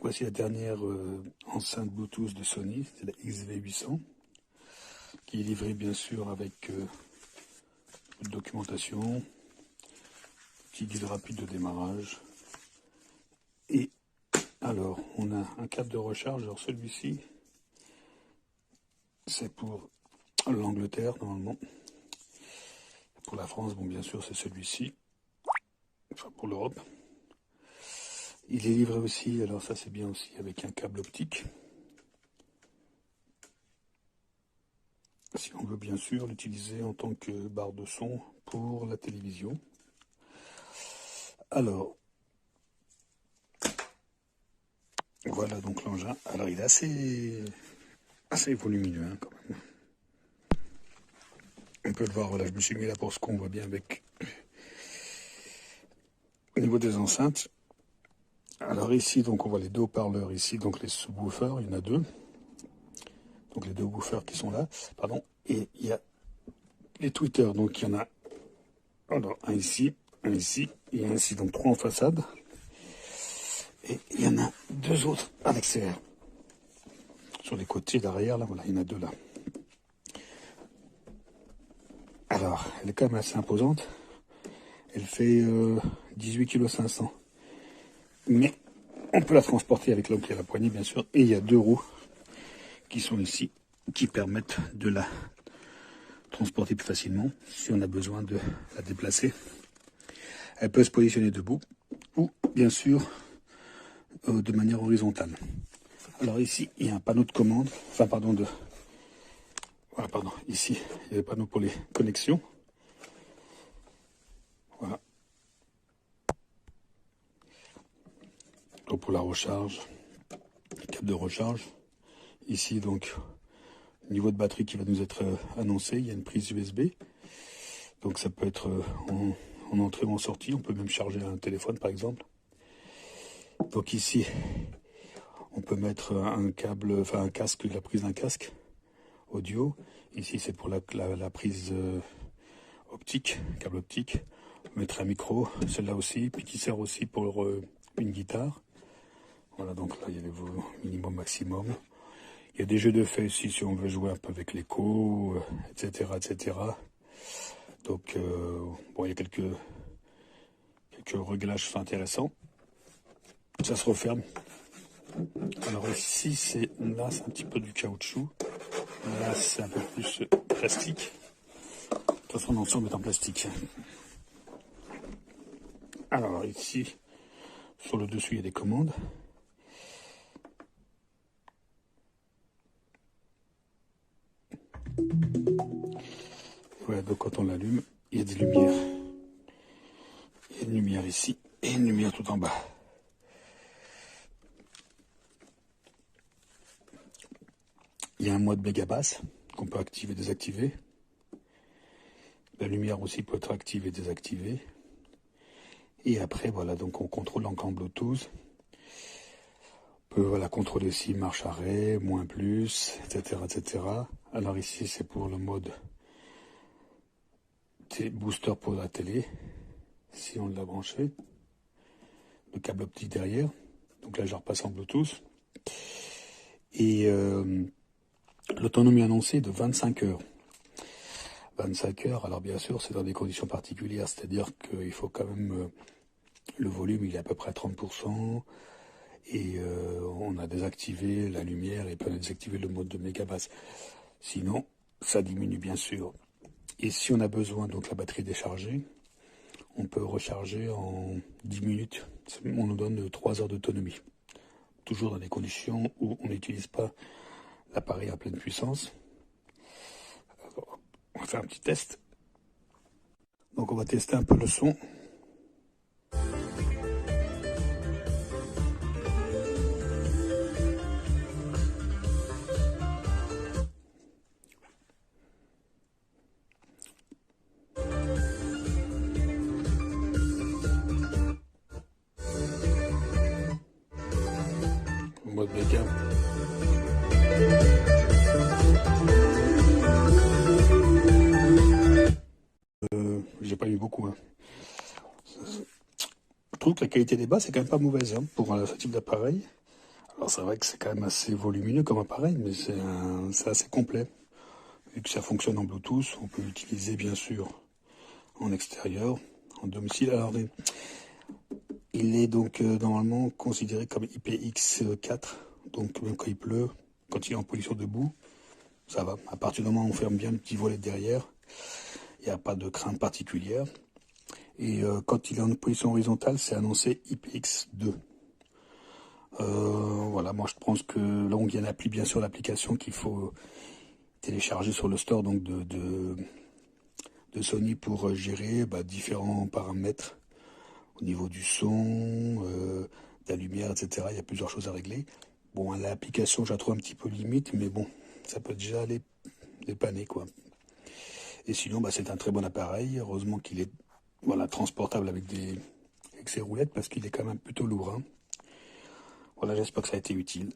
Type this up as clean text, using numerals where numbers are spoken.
Voici la dernière enceinte Bluetooth de Sony, c'est la XV800, qui est livrée bien sûr avec une documentation, petit guide rapide de démarrage. Et alors, on a un câble de recharge. Alors celui-ci, c'est pour l'Angleterre normalement. Pour la France, bon bien sûr c'est celui-ci, enfin pour l'Europe. Il est livré aussi, alors ça c'est bien aussi, avec un câble optique. Si on veut bien sûr l'utiliser en tant que barre de son pour la télévision. Alors, voilà donc l'engin. Alors il est assez volumineux hein, quand même. On peut le voir, voilà, je me suis mis là pour ce qu'on voit bien avec au niveau des enceintes. Alors ici, donc on voit les deux haut-parleurs ici, donc les subwoofers, il y en a deux. Donc les deux woofers qui sont là, pardon. Et il y a les tweeters, donc il y en a alors, un ici et un ici, donc trois en façade. Et il y en a deux autres à l'extérieur. Sur les côtés, derrière, là, voilà, il y en a deux là. Alors, elle est quand même assez imposante. Elle fait 18,5 kg. Mais on peut la transporter avec l'homme qui a la poignée, bien sûr. Et il y a deux roues qui sont ici, qui permettent de la transporter plus facilement si on a besoin de la déplacer. Elle peut se positionner debout ou, bien sûr, de manière horizontale. Alors ici, il y a un panneau de commande, enfin pardon, voilà, pardon, ici, il y a le panneau pour les connexions. Voilà. Donc pour la recharge, câble de recharge. Ici, donc, niveau de batterie qui va nous être annoncé, il y a une prise USB. Donc ça peut être en entrée ou en sortie, on peut même charger un téléphone par exemple. Donc ici, on peut mettre un câble, enfin un casque, la prise d'un casque audio. Ici c'est pour la prise optique, câble optique. On peut mettre un micro, celle-là aussi, puis qui sert aussi pour une guitare. Voilà, donc là il y a les minimum, maximum. Il y a des jeux de faits aussi si on veut jouer un peu avec l'écho, etc., etc. Donc bon, il y a quelques réglages intéressants. Ça se referme. Alors ici, là c'est un petit peu du caoutchouc. Là c'est un peu plus plastique. De toute façon l'ensemble est en plastique. Alors ici, sur le dessus il y a des commandes. Voilà, donc quand on l'allume, il y a des lumières. Il y a une lumière ici et une lumière tout en bas. Il y a un mode méga basse qu'on peut activer et désactiver. La lumière aussi peut être activée et désactivée. Et après, voilà, donc on contrôle en Bluetooth. On peut voilà, contrôler aussi marche arrêt, moins plus, etc., etc. Alors ici, c'est pour le mode booster pour la télé, si on l'a branché. Le câble optique derrière. Donc là, je repasse en Bluetooth. Et l'autonomie annoncée est de 25 heures. 25 heures, alors bien sûr, c'est dans des conditions particulières, c'est-à-dire qu'il faut quand même, le volume, il est à peu près à 30%, et on a désactivé la lumière, et puis on a désactivé le mode de méga basse. Sinon, ça diminue bien sûr. Et si on a besoin, donc la batterie déchargée, on peut recharger en 10 minutes. On nous donne 3 heures d'autonomie. Toujours dans des conditions où on n'utilise pas l'appareil à pleine puissance. Alors, on va faire un petit test. Donc on va tester un peu le son. En mode méga. J'ai pas eu beaucoup. Hein. Je trouve que la qualité des basses est quand même pas mauvaise hein, pour ce type d'appareil. Alors c'est vrai que c'est quand même assez volumineux comme appareil, mais c'est assez complet. Vu que ça fonctionne en Bluetooth, on peut l'utiliser bien sûr en extérieur, en domicile. Alors il est donc normalement considéré comme IPX4, donc même quand il pleut, quand il est en position debout, ça va. À partir du moment où on ferme bien le petit volet derrière, il n'y a pas de crainte particulière. Et quand il est en position horizontale, c'est annoncé IPX2. Voilà, moi je pense que là on vient d'appli bien sûr l'application qu'il faut télécharger sur le store donc de Sony pour gérer différents paramètres au niveau du son, de la lumière, etc. Il y a plusieurs choses à régler. Bon, l'application je la trouve un petit peu limite, mais bon, ça peut déjà aller dépanner quoi. Et sinon, c'est un très bon appareil. Heureusement qu'il est transportable avec ses roulettes parce qu'il est quand même plutôt lourd. Hein. Voilà, j'espère que ça a été utile.